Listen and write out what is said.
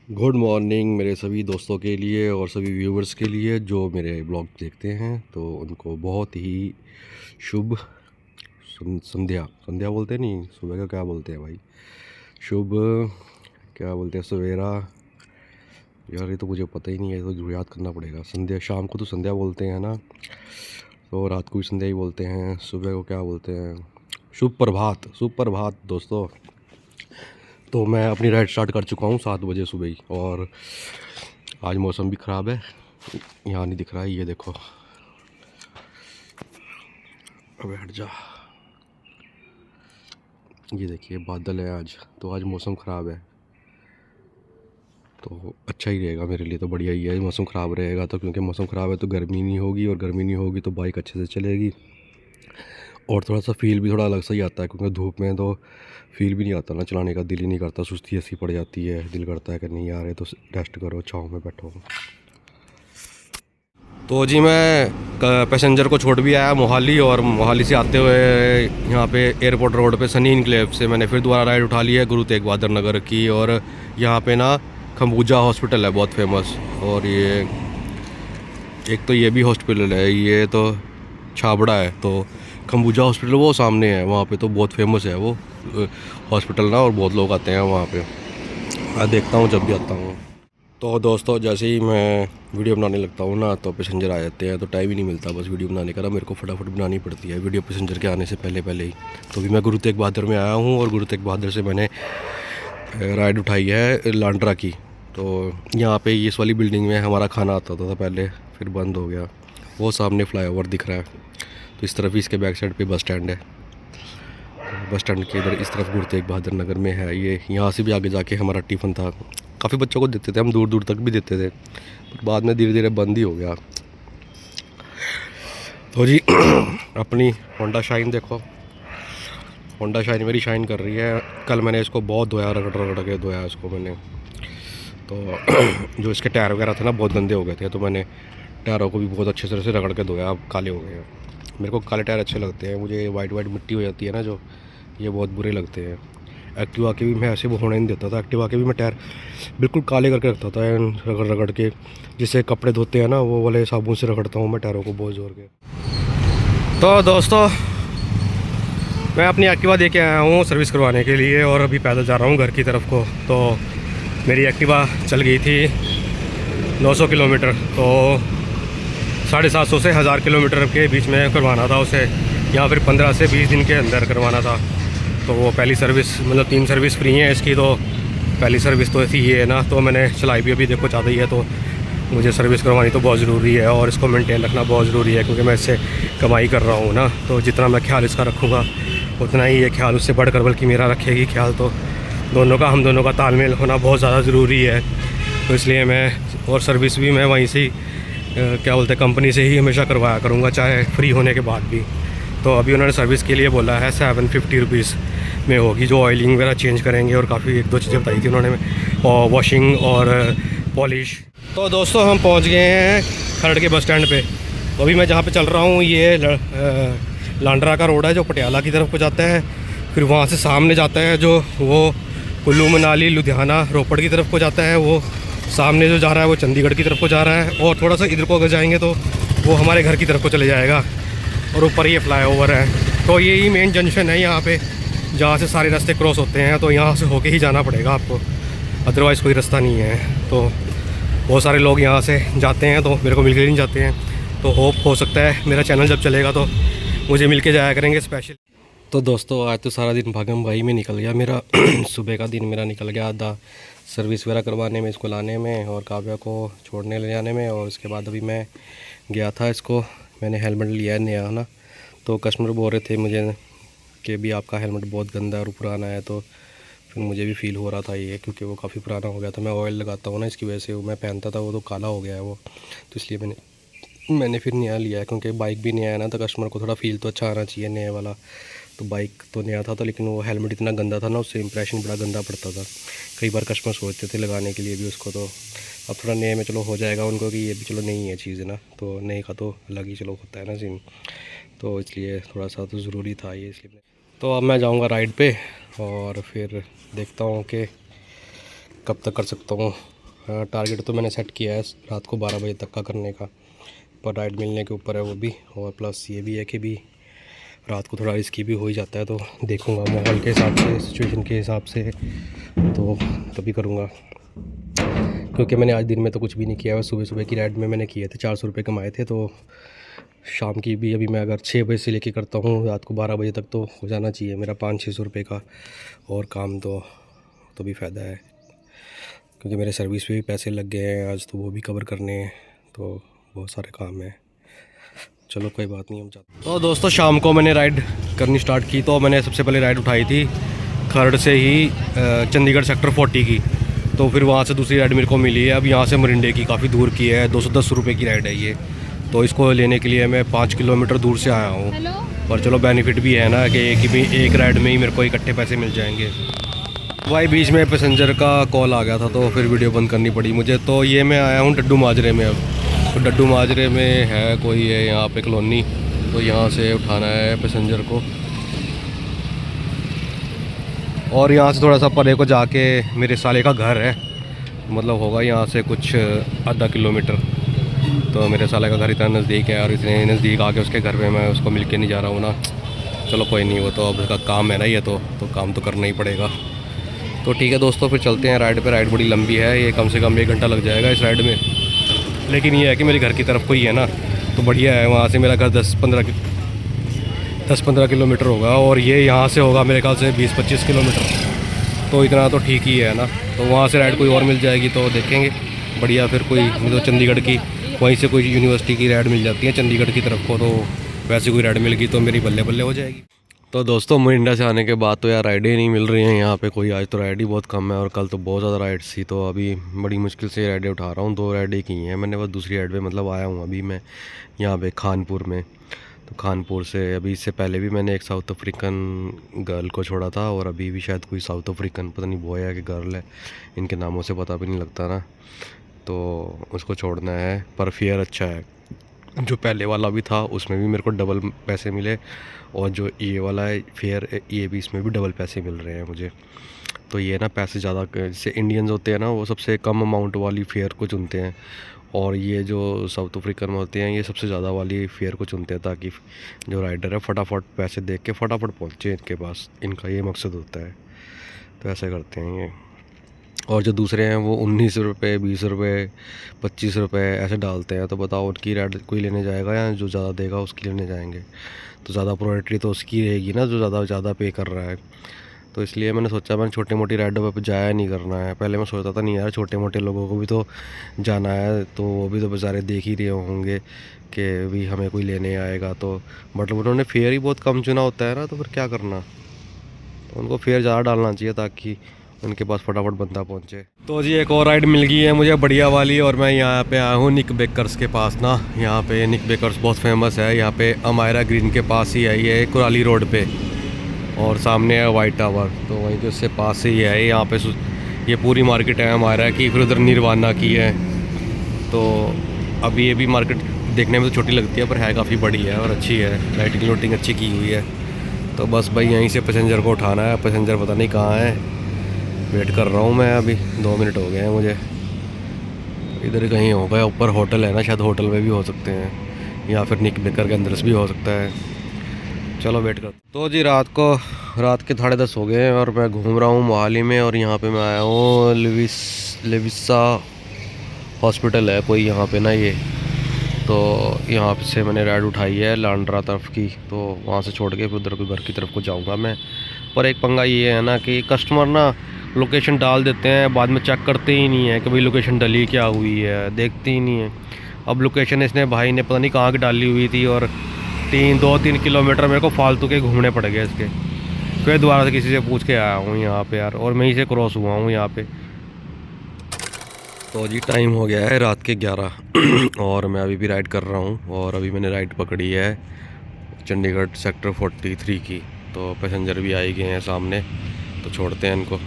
Good morning मेरे सभी दोस्तों के लिए और सभी व्यूवर्स के लिए जो मेरे ब्लॉग देखते हैं, तो उनको बहुत ही शुभ संध्या संध्या बोलते नहीं, सुबह का क्या बोलते हैं भाई, शुभ क्या बोलते हैं, सवेरा। यार ये तो मुझे पता ही नहीं है, तो याद करना पड़ेगा। संध्या शाम को तो संध्या बोलते हैं ना, तो रात को भी संध्या ही बोलते हैं। सुबह को क्या बोलते हैं, शुभ प्रभात। शुभ प्रभात दोस्तों। तो मैं अपनी राइड स्टार्ट कर चुका हूँ 7 बजे सुबह ही, और आज मौसम भी ख़राब है। यहाँ नहीं दिख रहा है, ये देखो। अब हट जा, ये देखिए बादल है आज, तो आज मौसम ख़राब है। तो अच्छा ही रहेगा मेरे लिए, तो बढ़िया ही है मौसम ख़राब रहेगा तो, क्योंकि मौसम ख़राब है तो गर्मी नहीं होगी, और गर्मी नहीं होगी तो बाइक अच्छे से चलेगी। और थोड़ा सा फील भी थोड़ा अलग सा ही आता है, क्योंकि धूप में तो फील भी नहीं आता ना, चलाने का दिल ही नहीं करता, सुस्ती ऐसी पड़ जाती है। दिल करता है कि नहीं यार, तो रेस्ट करो, छाँव में बैठो। तो जी मैं पैसेंजर को छोड़ भी आया मोहाली, और मोहाली से आते हुए यहाँ पे एयरपोर्ट रोड पे सनी इनक्लेव से मैंने फिर दोबारा राइड उठा ली है गुरु तेग बहादुर नगर की। और यहाँ पे ना खम्बूजा हॉस्पिटल है बहुत फेमस, और ये एक तो ये भी हॉस्पिटल है, ये तो छाबड़ा है। तो खम्बूजा हॉस्पिटल वो सामने है, वहाँ पे तो बहुत फेमस है वो हॉस्पिटल ना, और बहुत लोग आते हैं वहाँ पे। मैं देखता हूँ जब भी आता हूँ। तो दोस्तों जैसे ही मैं वीडियो बनाने लगता हूँ ना, तो पैसेंजर आ जाते हैं, तो टाइम ही नहीं मिलता बस वीडियो बनाने का ना, मेरे को फटाफट बनानी पड़ती है वीडियो पैसेंजर के आने से पहले पहले ही। तो अभी मैं गुरु तेग बहादुर में आया हूँ, और गुरु तेग बहादुर से मैंने राइड उठाई है लांड्रा की। तो यहाँ पे इस वाली बिल्डिंग में हमारा खाना आता था पहले, फिर बंद हो गया। वो सामने फ्लाईओवर दिख रहा है, तो इस तरफ ही इसके बैक साइड पे बस स्टैंड है। बस स्टैंड के इधर इस तरफ गुरु तेग बहादुर नगर में है ये। यहाँ से भी आगे जाके हमारा टिफ़िन था, काफ़ी बच्चों को देते थे हम, दूर दूर तक भी देते थे, पर बाद में धीरे धीरे बंद ही हो गया। तो जी अपनी होंडा शाइन देखो, होंडा शाइन मेरी शाइन कर रही है। कल मैंने इसको बहुत धोया, रगड़ रगड़ के धोया इसको मैंने। तो जो इसके टायर वगैरह थे ना बहुत गंदे हो गए थे, तो मैंने टायरों को भी बहुत अच्छे तरह से रगड़ के धोया। अब काले हो गए हैं। मेरे को काले टायर अच्छे लगते हैं, मुझे वाइट वाइट मिट्टी हो जाती है ना जो, ये बहुत बुरे लगते हैं। एक्टिवा के भी मैं ऐसे वो होने नहीं देता था, एक्टिवा के भी मैं टायर बिल्कुल काले करके रखता था रगड़ रगड़ के, जिससे कपड़े धोते हैं ना वो वाले साबुन से रगड़ता हूँ मैं टायरों को बहुत ज़ोर के। तो दोस्तों मैं अपनी एक्टिवा दे के आया हूँ सर्विस करवाने के लिए, और अभी पैदल जा रहा हूँ घर की तरफ को। तो मेरी एक्टिवा चल गई थी 900 किलोमीटर, तो 750 से 1000 किलोमीटर के बीच में करवाना था उसे, या फिर 15 से 20 दिन के अंदर करवाना था। तो वो पहली सर्विस, मतलब 3 सर्विस फ्री हैं इसकी, तो पहली सर्विस तो ऐसी ही है ना। तो मैंने चलाई भी अभी देखो ज़्यादा ही है, तो मुझे सर्विस करवानी तो बहुत ज़रूरी है, और इसको मेंटेन रखना बहुत ज़रूरी है, क्योंकि मैं इससे कमाई कर रहा हूँ ना। तो जितना मैं ख्याल इसका रखूँगा उतना ही ये ख्याल उससे बढ़कर बल्कि मेरा रखेगी ख्याल। तो दोनों का, हम दोनों का तालमेल होना बहुत ज़्यादा ज़रूरी है। तो इसलिए मैं, और सर्विस भी मैं वहीं से ही क्या बोलते हैं, कंपनी से ही हमेशा करवाया करूँगा, चाहे फ्री होने के बाद भी। तो अभी उन्होंने सर्विस के लिए बोला है 750 रुपीज़ में होगी, जो ऑयलिंग वगैरह चेंज करेंगे, और काफ़ी 1-2 चीज़ें बताई थी उन्होंने, और वॉशिंग और पॉलिश। तो दोस्तों हम पहुंच गए हैं खरड़ के बस स्टैंड पे। तो अभी मैं जहाँ पे चल रहा हूँ ये लांड्रा का रोड है, जो पटियाला की तरफ को जाता है। फिर वहाँ से सामने जाता है जो वो कुल्लू मनाली लुधियाना रोपड़ की तरफ को जाता है। वो सामने जो जा रहा है वो चंडीगढ़ की तरफ को जा रहा है, और थोड़ा सा इधर को अगर जाएंगे तो वो हमारे घर की तरफ को चले जाएगा, और ऊपर ये फ्लाईओवर है। तो यही मेन जंक्शन है यहाँ पे, जहाँ से सारे रास्ते क्रॉस होते हैं। तो यहाँ से होके ही जाना पड़ेगा आपको, अदरवाइज़ कोई रास्ता नहीं है। तो बहुत सारे लोग यहाँ से जाते हैं, तो मेरे को मिल के नहीं जाते हैं। तो होप हो सकता है मेरा चैनल जब चलेगा तो मुझे मिल के जाया करेंगे स्पेशल। तो दोस्तों आज तो सारा दिन भागम भाई में निकल गया मेरा सुबह का दिन मेरा निकल गया आधा सर्विस वगैरह करवाने में, इसको लाने में, और काव्या को छोड़ने ले जाने में। और उसके बाद अभी मैं गया था, इसको मैंने हेलमेट लिया है नया ना। तो कस्टमर बोल रहे थे मुझे कि भी आपका हेलमेट बहुत गंदा और पुराना है। तो फिर मुझे भी फील हो रहा था ये, क्योंकि वो काफ़ी पुराना हो गया था। मैं ऑयल लगाता हूँ ना, इसकी वजह से मैं पहनता था वो तो काला हो गया है वो। तो इसलिए मैंने फिर नया लिया है, क्योंकि बाइक भी नया है ना, तो कस्टमर को थोड़ा फील तो अच्छा आना चाहिए नए वाला। तो बाइक तो नया था, तो लेकिन वो हेलमेट इतना गंदा था ना, उससे इंप्रेशन बड़ा गंदा पड़ता था। कई बार कस्टमर सोचते थे लगाने के लिए भी उसको। तो अब थोड़ा नए में चलो हो जाएगा उनको कि ये भी चलो नई है चीज़ है ना, तो नए का तो अलग ही चलो होता है ना सीन। तो इसलिए थोड़ा सा तो ज़रूरी था ये, इसलिए। तो अब मैं जाऊँगा राइड पे, और फिर देखता हूँ कि कब तक कर सकता हूँ टारगेट तो मैंने सेट किया है रात को 12 बजे तक का करने का, पर राइड मिलने के ऊपर है वो भी। और प्लस ये भी है कि भी रात को थोड़ा रिस्की भी हो ही जाता है, तो देखूँगा माहौल के हिसाब से, सिचुएशन के हिसाब से, तो तभी करूँगा। क्योंकि मैंने आज दिन में तो कुछ भी नहीं किया है, सुबह सुबह की राइड में मैंने किए थे, 400 रुपये कमाए थे। तो शाम की भी अभी मैं अगर 6 बजे से लेके करता हूँ रात को 12 बजे तक, तो हो जाना चाहिए मेरा 500-600 रुपये का और काम। तो भी फ़ायदा है, क्योंकि मेरे सर्विस पे भी पैसे लग गए हैं आज, तो वो भी कवर करने हैं, तो बहुत सारे काम हैं। चलो कोई बात नहीं, हम जाते। तो दोस्तों शाम को मैंने राइड करनी स्टार्ट की। तो मैंने सबसे पहले राइड उठाई थी खरड़ से ही चंडीगढ़ सेक्टर 40 की। तो फिर वहाँ से दूसरी राइड मेरे को मिली है अब यहाँ से मरिंडे की, काफ़ी दूर की है, 210 रुपये की राइड है ये। तो इसको लेने के लिए मैं 5 किलोमीटर दूर से आया हूँ। पर चलो बेनिफिट भी है ना कि एक राइड में ही मेरे को इकट्ठे पैसे मिल जाएंगे। भाई बीच में पैसेंजर का कॉल आ गया था, तो फिर वीडियो बंद करनी पड़ी मुझे। तो ये मैं आया हूँ डड्डू माजरे में। अब तो डड्डू माजरे में है कोई है यहाँ पे कॉलोनी, तो यहाँ से उठाना है पैसेंजर को। और यहाँ से थोड़ा सा परे को जाके मेरे साले का घर है, मतलब होगा यहाँ से कुछ आधा किलोमीटर। तो मेरे साले का घर इतना नज़दीक है, और इतने नज़दीक आके उसके घर पे मैं उसको मिल के नहीं जा रहा हूँ ना। चलो कोई नहीं, वो तो अब उसका काम है ना, ये तो काम तो करना ही पड़ेगा। तो ठीक है दोस्तों, फिर चलते हैं राइड पे। राइड बड़ी लंबी है, ये कम से कम 1 घंटा लग जाएगा इस राइड में। लेकिन ये है कि मेरे घर की तरफ को ही है ना, तो बढ़िया है। वहाँ से मेरा घर 10-15 किलोमीटर होगा, और ये यहाँ से होगा मेरे ख्याल से 20-25 किलोमीटर। तो इतना तो ठीक ही है ना। तो वहाँ से राइड कोई और मिल जाएगी तो देखेंगे, बढ़िया। फिर कोई तो चंडीगढ़ की वहीं से कोई यूनिवर्सिटी की राइड मिल जाती है चंडीगढ़ की तरफ को, तो वैसे कोई राइड मिल गई तो मेरी बल्ले बल्ले हो जाएगी। तो दोस्तों मोरिंडा से आने के बाद तो यार राइडें नहीं मिल रही हैं यहाँ पे कोई। आज तो राइड ही बहुत कम है, और कल तो बहुत ज़्यादा राइड्स थी। तो अभी बड़ी मुश्किल से राइडें उठा रहा हूँ। 2 राइडें की हैं मैंने, बस दूसरी राइड पे मतलब आया हूँ अभी मैं यहाँ पे खानपुर में। तो खानपुर से अभी इससे पहले भी मैंने एक साउथ अफ्रीकन गर्ल को छोड़ा था, और अभी भी शायद कोई साउथ अफ्रीकन, पता नहीं बॉय है कि गर्ल है, इनके नामों से पता भी नहीं लगता ना। तो उसको छोड़ना है, पर फेयर अच्छा है। जो पहले वाला भी था उसमें भी मेरे को डबल पैसे मिले, और जो ये वाला है फेयर, ये भी इसमें भी डबल पैसे मिल रहे हैं मुझे। तो ये ना पैसे ज़्यादा, जैसे इंडियंस होते हैं ना, वो सबसे कम अमाउंट वाली फेयर को चुनते हैं, और ये जो साउथ अफ्रीकन में होते हैं ये सबसे ज़्यादा वाली फेयर को चुनते हैं, ताकि जो राइडर है फटाफट पैसे देख के फटाफट पहुँचे इनके पास। इनका ये मकसद होता है, तो ऐसे करते हैं ये। और जो दूसरे हैं वो 19 रुपये, 20 रुपये, 25 रुपये ऐसे डालते हैं। तो बताओ उनकी राइड कोई लेने जाएगा, या जो ज़्यादा देगा उसकी लेने जाएंगे? तो ज़्यादा प्रायोरिटी तो उसकी रहेगी ना, जो ज़्यादा पे कर रहा है। तो इसलिए मैंने सोचा मैंने छोटे मोटी राइडों पर जाया नहीं करना है। पहले मैं सोचता था नहीं यार, छोटे मोटे लोगों को भी तो जाना है, तो वो भी तो बेचारे देख ही रहे होंगे कि भी हमें कोई लेने आएगा। तो मतलब उन्होंने फेयर ही बहुत कम चुना होता है ना, तो फिर क्या करना। तो उनको फेयर ज़्यादा डालना चाहिए ताकि उनके पास फटाफट बंदा पहुंचे। तो जी एक और राइड मिल गई है मुझे बढ़िया वाली, और मैं यहाँ पे आया हूँ निक बेकर्स के पास ना। यहाँ पे निक बेकर्स बहुत फेमस है, यहाँ पे अमायरा ग्रीन के पास ही है ये, कुराली रोड पे, और सामने है वाइट टावर, तो वहीं के उससे पास ही है। यहाँ पे ये पूरी मार्केट है अमायरा की, फिर उधर निर्वाणा की है। तो अभी ये भी मार्केट देखने में तो छोटी लगती है, पर है काफ़ी बड़ी है और अच्छी है, लाइटिंग लोटिंग अच्छी की हुई है। तो बस भाई यहीं से पैसेंजर को उठाना है। पैसेंजर पता नहीं कहाँ है, वेट कर रहा हूँ मैं अभी, 2 मिनट हो गए हैं मुझे। इधर कहीं होगा, ऊपर होटल है ना, शायद होटल में भी हो सकते हैं, या फिर निक बेकर के अंदर से भी हो सकता है। चलो वेट कर। तो जी रात के 10:30 हो गए हैं, और मैं घूम रहा हूँ मोहाली में, और यहाँ पे मैं आया हूँ लेविसा हॉस्पिटल है कोई यहाँ पे ना ये। तो यहाँ से मैंने राइड उठाई है लांड्रा तरफ की, तो वहाँ से छोड़ के फिर उधर को घर की तरफ को जाऊँगा मैं। पर एक पंगा ये है ना कि कस्टमर ना लोकेशन डाल देते हैं, बाद में चेक करते ही नहीं है कि भाई लोकेशन डली क्या हुई है, देखते ही नहीं है। अब लोकेशन इसने भाई ने पता नहीं कहाँ की डाली हुई थी, और 2-3 किलोमीटर मेरे को फालतू के घूमने पड़ गए इसके। फिर दोबारा से किसी से पूछ के आया हूँ यहाँ पे यार, और मैं ही से क्रॉस हुआ हूँ यहाँ पे। तो जी टाइम हो गया है रात के 11 और मैं अभी भी राइड कर रहा हूँ, और अभी मैंने राइड पकड़ी है चंडीगढ़ सेक्टर 43 की। तो पैसेंजर भी आ ही गए हैं सामने, तो छोड़ते हैं इनको।